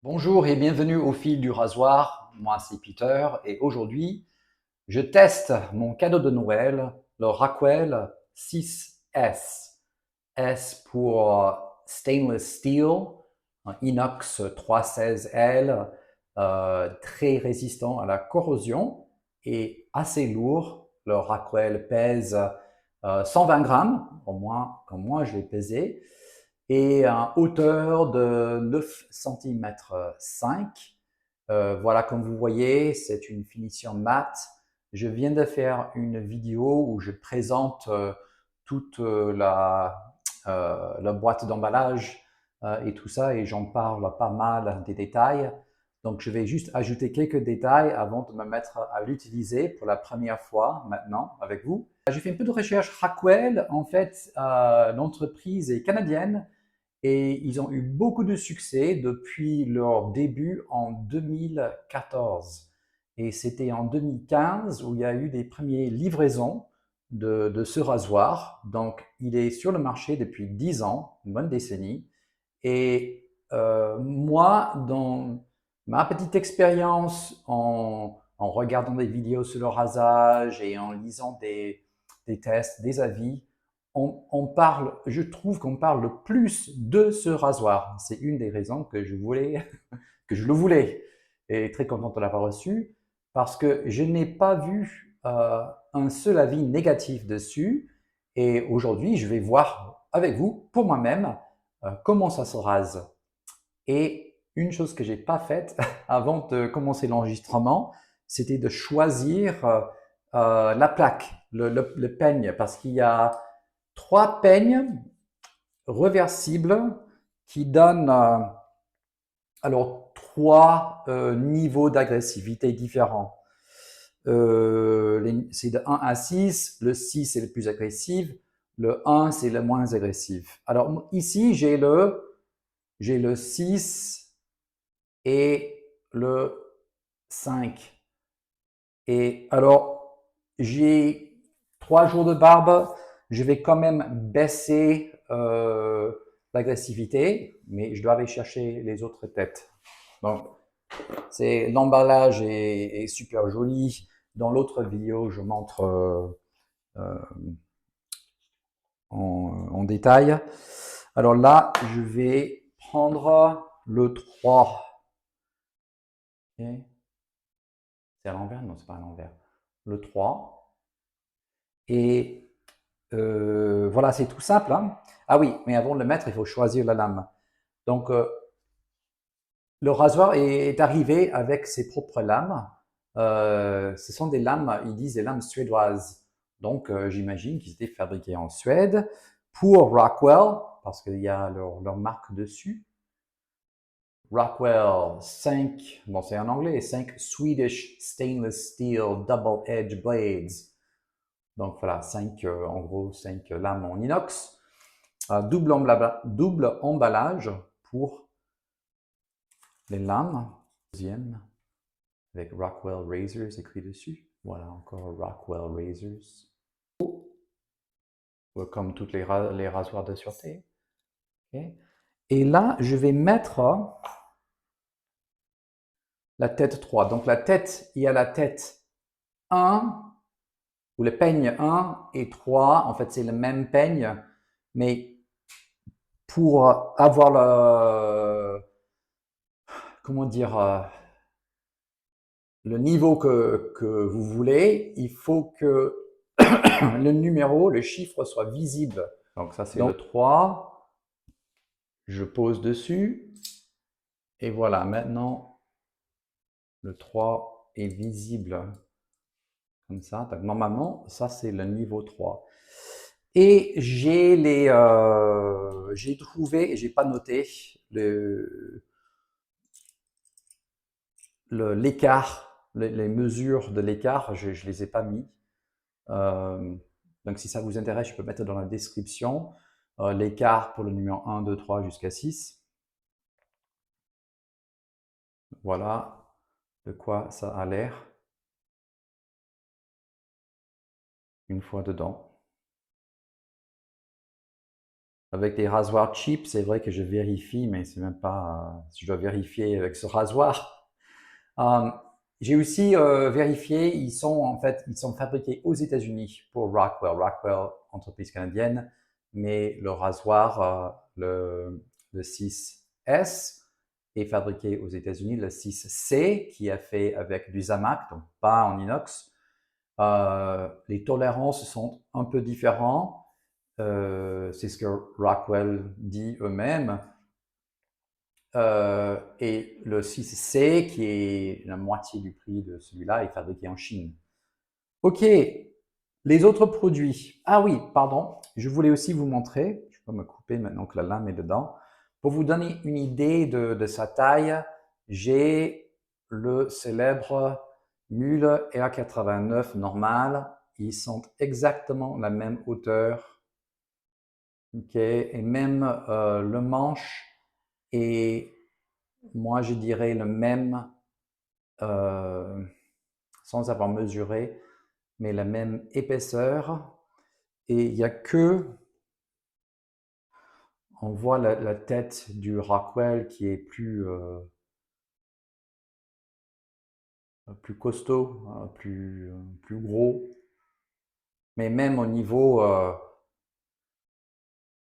Bonjour et bienvenue au fil du rasoir. Moi, c'est Peter et aujourd'hui, je teste mon cadeau de Noël, le Rockwell 6S. S pour stainless steel, un inox 316L, très résistant à la corrosion et assez lourd. Le Rockwell pèse 120 grammes, au moins comme moi je l'ai pesé, et à hauteur de 9 cm 5. Voilà, comme vous voyez, c'est une finition mat. Je viens de faire une vidéo où je présente toute la boîte d'emballage et tout ça, et j'en parle pas mal des détails. Donc, je vais juste ajouter quelques détails avant de me mettre à l'utiliser pour la première fois maintenant avec vous. J'ai fait un peu de recherche. Rockwell, en fait, l'entreprise est canadienne et ils ont eu beaucoup de succès depuis leur début en 2014. Et c'était en 2015 où il y a eu des premières livraisons de ce rasoir. Donc, il est sur le marché depuis 10 ans, une bonne décennie. Et moi, dans ma petite expérience en regardant des vidéos sur le rasage et en lisant des tests, des avis, on parle, je trouve qu'on parle le plus de ce rasoir. C'est une des raisons que je voulais, que je le voulais, et très content de l'avoir reçu parce que je n'ai pas vu un seul avis négatif dessus. Et aujourd'hui, je vais voir avec vous, pour moi-même, comment ça se rase. Et une chose que j'ai pas faite avant de commencer l'enregistrement, c'était de choisir la plaque, le peigne, parce qu'il y a 3 peignes reversibles qui donnent alors 3 niveaux d'agressivité différents. C'est de 1 à 6, le 6 c'est le plus agressif, le 1 c'est le moins agressif. Alors ici j'ai le 6 et le 5. Et alors, j'ai 3 jours de barbe, je vais quand même baisser l'agressivité, mais je dois aller chercher les autres têtes. Donc, l'emballage est super joli. Dans l'autre vidéo, je montre euh, en détail. Alors là, je vais prendre le 3. Okay. C'est à l'envers? Non, c'est pas à l'envers. Le 3. Et voilà, c'est tout simple, hein. Ah oui, mais avant de le mettre, il faut choisir la lame. Donc, le rasoir est arrivé avec ses propres lames. Ce sont des lames, ils disent des lames suédoises. Donc, j'imagine qu'ils étaient fabriqués en Suède pour Rockwell, parce qu'il y a leur marque dessus. Rockwell 5, bon c'est en anglais, 5 Swedish Stainless Steel Double Edge Blades. Donc voilà, 5, en gros 5 lames en inox. Double emballage pour les lames. Deuxième, avec Rockwell Razors écrit dessus. Voilà, encore Rockwell Razors. Comme toutes les rasoirs de sûreté. Okay. Et là, je vais mettre la tête 3. Donc la tête, il y a la tête 1, ou le peigne 1 et 3. En fait, c'est le même peigne, mais pour avoir comment dire, le niveau que vous voulez, il faut que le numéro, le chiffre soit visible. Donc ça c'est le 3, je pose dessus, et voilà, maintenant le 3 est visible comme ça. Donc normalement, ça c'est le niveau 3. Et j'ai trouvé, j'ai pas noté l'écart, les mesures de l'écart, je les ai pas mis. Donc si ça vous intéresse, je peux mettre dans la description l'écart pour le numéro 1, 2, 3 jusqu'à 6. Voilà de quoi ça a l'air une fois dedans. Avec des rasoirs cheap, c'est vrai que je vérifie, mais c'est même pas, je dois vérifier avec ce rasoir. J'ai aussi vérifié, ils sont fabriqués aux États-Unis pour Rockwell. Rockwell, entreprise canadienne, mais le rasoir, le 6S est fabriqué aux États-Unis. Le 6C qui est fait avec du Zamac, donc pas en inox. Les tolérances sont un peu différentes. C'est ce que Rockwell dit eux-mêmes. Et le 6C, qui est la moitié du prix de celui-là, est fabriqué en Chine. Ok, les autres produits. Ah oui, pardon, je voulais aussi vous montrer, je peux me couper maintenant que la lame est dedans. Pour vous donner une idée de sa taille, j'ai le célèbre Mule R89 normal. Ils sont exactement la même hauteur. Ok, et même le manche est, moi je dirais, le même, sans avoir mesuré, mais la même épaisseur. Et il n'y a que, on voit la tête du Rockwell qui est plus costaud, plus gros. Mais même au niveau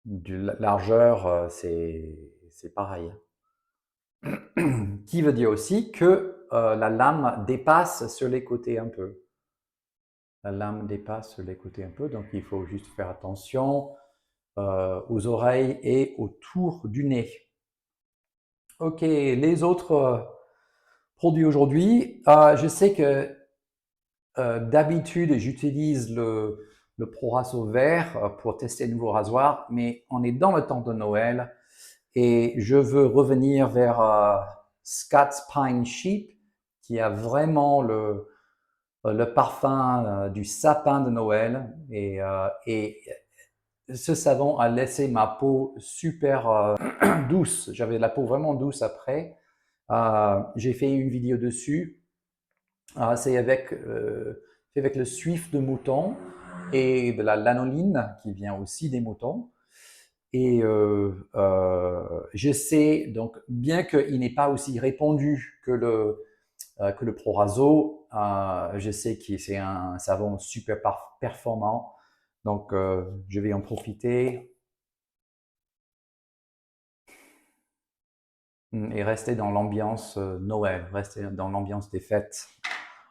de la largeur, c'est pareil. Qui veut dire aussi que la lame dépasse sur les côtés un peu. La lame dépasse sur les côtés un peu, donc il faut juste faire attention aux oreilles et autour du nez. Ok, les autres produits aujourd'hui. Je sais que d'habitude, j'utilise le ProRaso vert pour tester un nouveau rasoir, mais on est dans le temps de Noël et je veux revenir vers Scott's Pine Sheep, qui a vraiment le parfum du sapin de Noël. Et ce savon a laissé ma peau super douce. J'avais la peau vraiment douce après. J'ai fait une vidéo dessus. C'est avec le suif de mouton et de la lanoline qui vient aussi des moutons. Et je sais, donc, bien qu'il n'est pas aussi répandu que le ProRaso, je sais que c'est un savon super performant. Donc, je vais en profiter et rester dans l'ambiance Noël, rester dans l'ambiance des fêtes.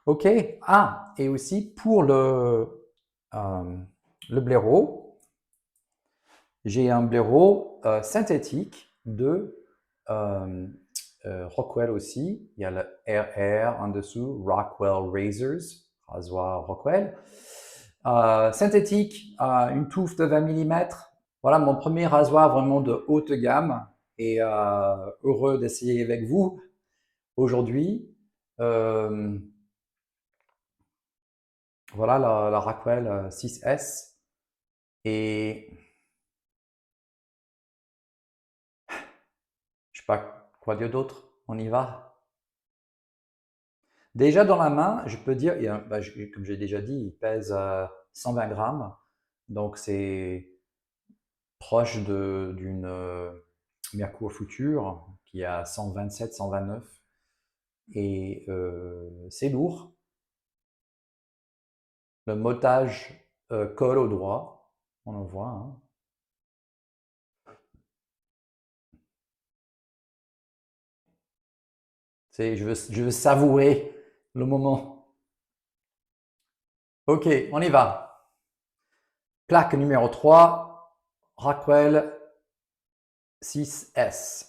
Ok. Ah, et aussi pour le blaireau, j'ai un blaireau synthétique de Rockwell aussi. Il y a le RR en dessous, Rockwell Razors, rasoir Rockwell. Synthétique, une touffe de 20 mm. Voilà mon premier rasoir vraiment de haute gamme et heureux d'essayer avec vous aujourd'hui. Voilà la Rockwell 6S. Et je sais pas quoi dire d'autre. On y va. Déjà dans la main, je peux dire, comme j'ai déjà dit, il pèse 120 grammes. Donc c'est proche d'une Mercour Future qui a 127, 129. Et c'est lourd. Le motage colle au doigt. On en voit. Hein. Je veux savourer le moment. Ok, on y va. Plaque numéro 3, Rockwell 6S.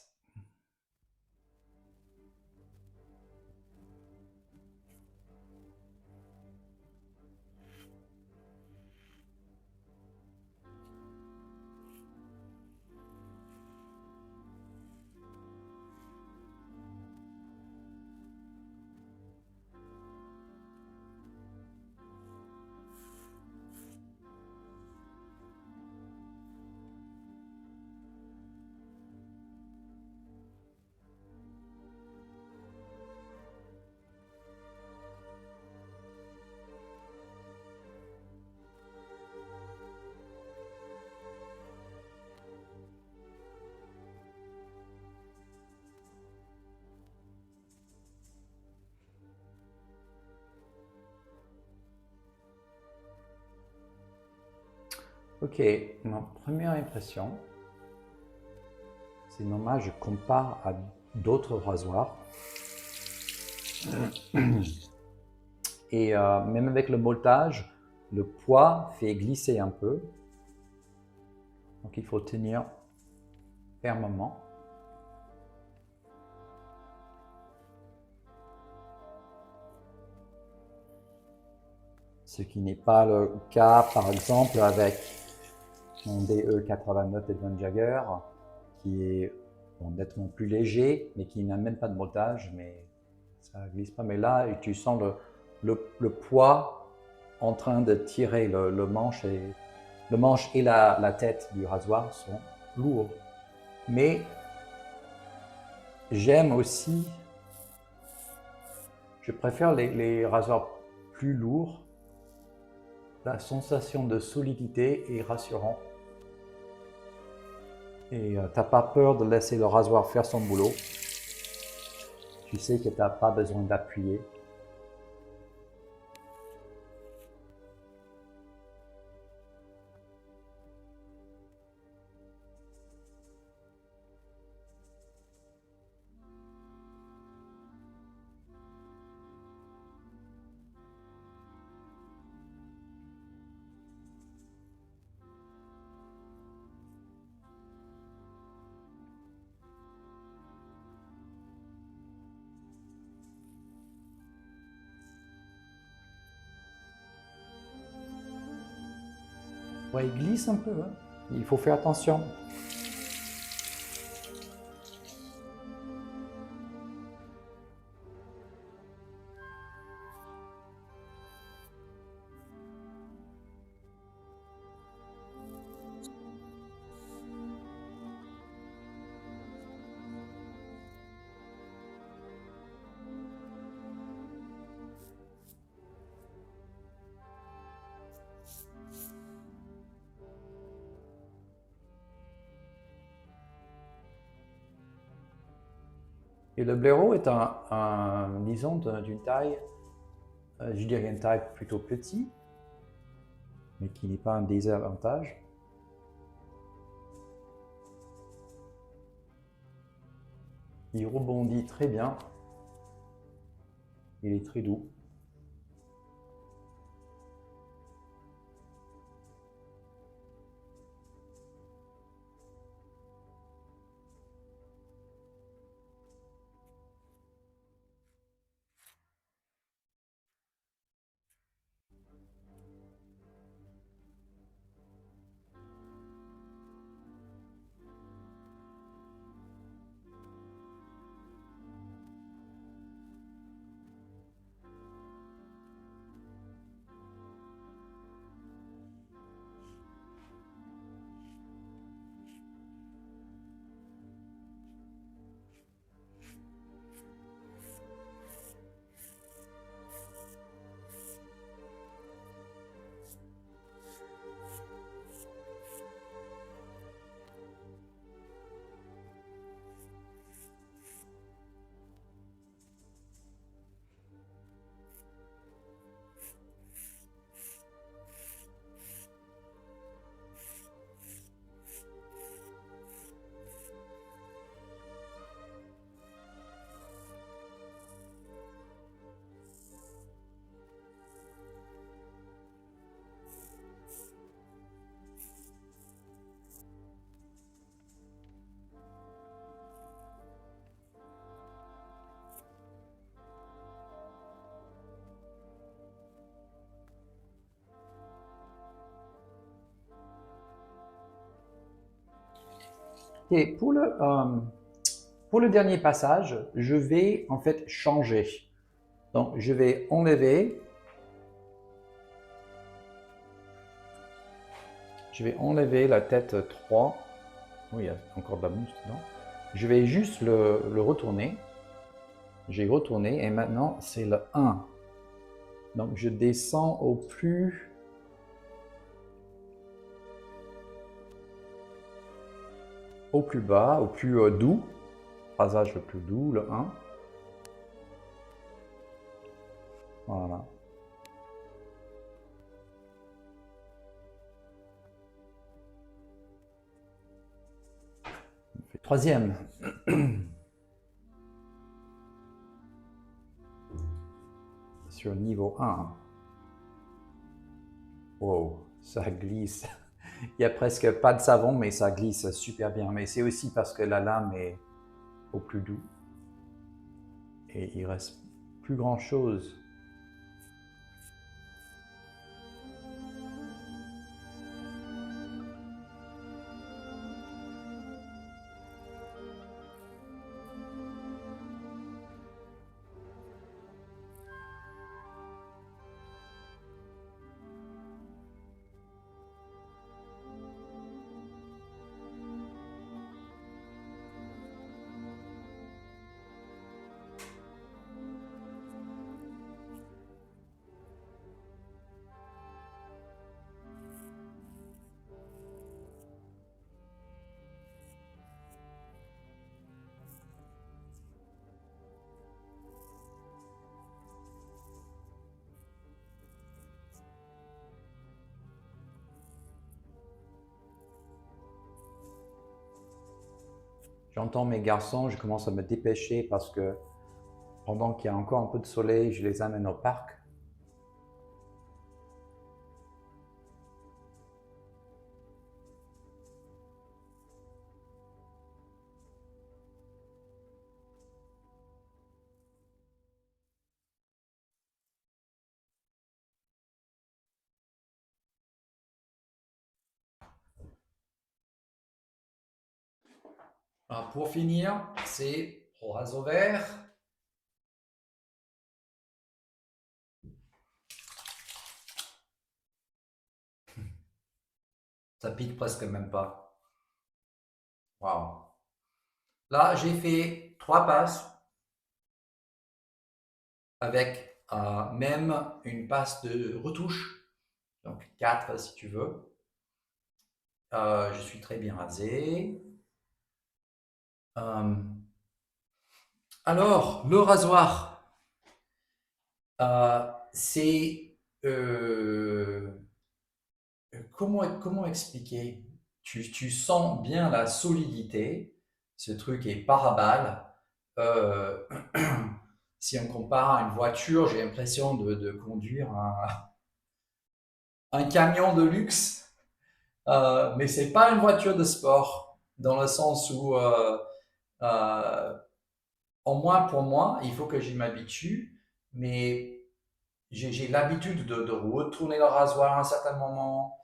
Ok, ma première impression, c'est normal, je compare à d'autres rasoirs. Et même avec le moltage, le poids fait glisser un peu. Donc il faut tenir fermement. Ce qui n'est pas le cas, par exemple, avec mon DE89 Edwin Jagger, qui est nettement plus léger, mais qui n'a même pas de moltage, mais ça ne glisse pas. Mais là, tu sens le poids en train de tirer le manche, et la tête du rasoir sont lourds. Mais j'aime aussi, je préfère les rasoirs plus lourds. La sensation de solidité est rassurante. Et t'as pas peur de laisser le rasoir faire son boulot. Tu sais que t'as pas besoin d'appuyer. Ouais, il glisse un peu, hein. Il faut faire attention. Et le blaireau est disons, d'une taille, je dirais une taille plutôt petite, mais qui n'est pas un désavantage. Il rebondit très bien. Il est très doux. Et pour le dernier passage, je vais en fait changer. Donc, je vais enlever la tête 3. Oui, il y a encore de la mousse dedans. Je vais juste le retourner. J'ai retourné et maintenant c'est le 1. Donc, je descends au plus bas, au plus doux. Rasage le plus doux, le 1. Voilà. Troisième. Sur niveau 1. Wow, ça glisse. Il n'y a presque pas de savon, mais ça glisse super bien. Mais c'est aussi parce que la lame est au plus doux. Et il reste plus grand chose. J'entends mes garçons, je commence à me dépêcher parce que pendant qu'il y a encore un peu de soleil, je les amène au parc. Alors pour finir, c'est au raseau vert. Ça pique presque même pas. Waouh. Là, j'ai fait 3 passes avec même une passe de retouche. Donc 4 si tu veux. Je suis très bien rasé. Alors, le rasoir, c'est comment expliquer? Tu sens bien la solidité. Ce truc est parabole. Euh, si on compare à une voiture, j'ai l'impression de conduire un camion de luxe, mais c'est pas une voiture de sport, dans le sens où, euh, au moins pour moi, il faut que j'y m'habitue, mais j'ai l'habitude de retourner le rasoir à un certain moment.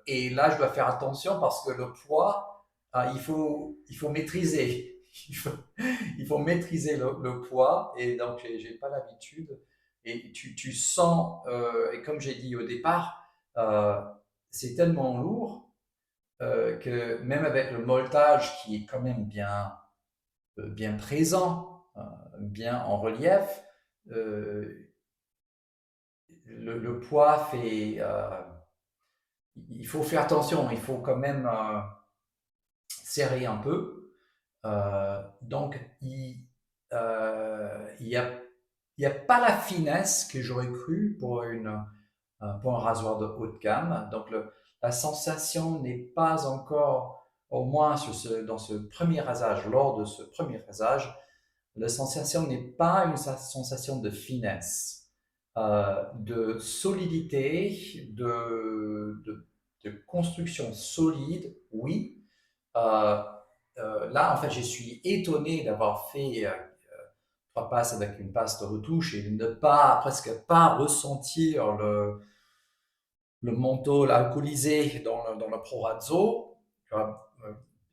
Et là, je dois faire attention parce que le poids, il faut maîtriser. Il faut, il faut maîtriser le poids et donc j'ai pas l'habitude. Et tu sens, et comme j'ai dit au départ, euh, c'est tellement lourd que même avec le molletage qui est quand même bien présent, bien en relief, euh, le poids fait. Il faut faire attention, il faut quand même serrer un peu. Donc, il y a pas la finesse que j'aurais cru pour un rasoir de haut de gamme. Donc, la sensation n'est pas encore, au moins dans ce premier rasage, lors de ce premier rasage, la sensation n'est pas une sensation de finesse, de solidité, de construction solide, oui. Euh, Là, en fait, je suis étonné d'avoir fait 3 passes avec une passe de retouche et de ne presque pas ressentir le manteau alcoolisé dans le Prorazzo.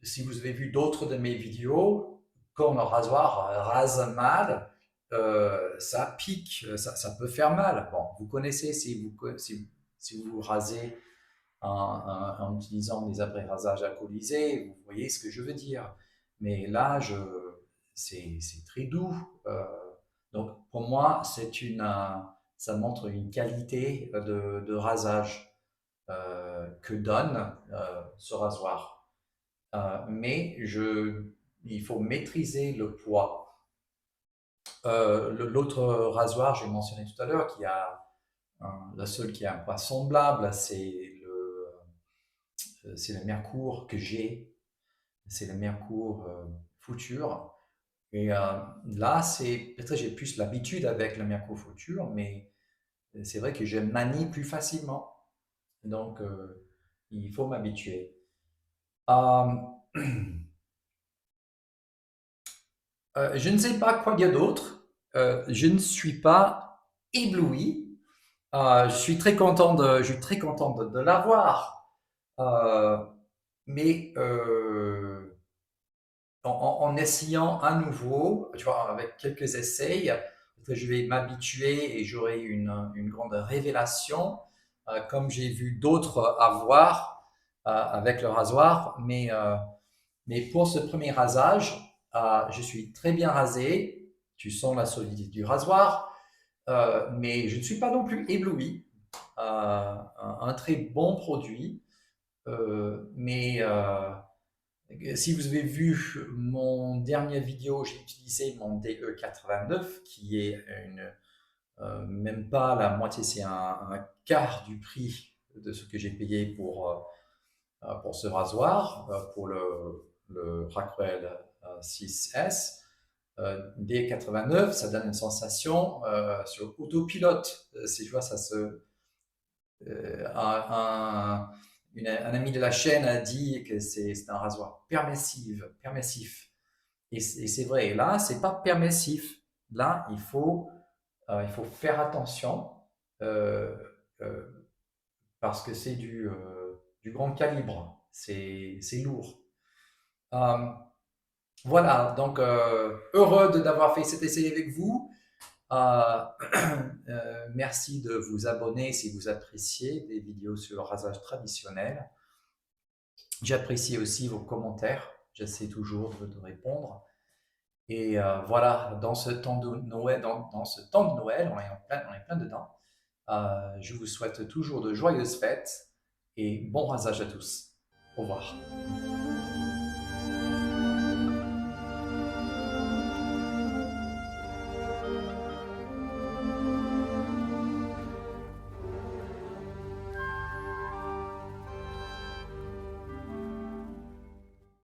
Si vous avez vu d'autres de mes vidéos, quand le rasoir rase mal, ça pique, ça peut faire mal. Bon, vous connaissez si vous rasez en utilisant des après-rasages alcoolisés, vous voyez ce que je veux dire. Mais là, c'est très doux. Donc, pour moi, ça montre une qualité de rasage que donne ce rasoir. Mais il faut maîtriser le poids. L'autre rasoir, j'ai mentionné tout à l'heure, la seule qui a un poids semblable, c'est le Mercour que j'ai. c'est le Mercure Futur. Et là, peut-être j'ai plus l'habitude avec le Mercure Futur, mais c'est vrai que je manie plus facilement. Donc, il faut m'habituer. Euh, je ne sais pas quoi dire d'autre. Je ne suis pas ébloui. Je suis très content de l'avoir. Euh, mais en essayant à nouveau, tu vois, avec quelques essais, je vais m'habituer et j'aurai une grande révélation, comme j'ai vu d'autres avoir avec le rasoir. Mais pour ce premier rasage, je suis très bien rasé. Tu sens la solidité du rasoir, mais je ne suis pas non plus ébloui. Un très bon produit, mais si vous avez vu mon dernière vidéo, j'ai utilisé mon DE89 qui est même pas la moitié, c'est un quart du prix de ce que j'ai payé pour ce rasoir, pour le Rockwell 6S. D89, ça donne une sensation sur autopilote. Si je vois, ça se. Un ami de la chaîne a dit que c'est un rasoir permissif. Et c'est vrai, et là, c'est pas permissif. Là, il faut faire attention euh, euh, parce que c'est du grand calibre, c'est lourd. Euh, voilà, donc heureux d'avoir fait cet essai avec vous. Euh, merci de vous abonner si vous appréciez des vidéos sur le rasage traditionnel. J'apprécie aussi vos commentaires. J'essaie toujours de répondre. Et voilà, dans ce temps de Noël, dans ce temps de Noël, on est plein dedans. Je vous souhaite toujours de joyeuses fêtes et bon rasage à tous. Au revoir.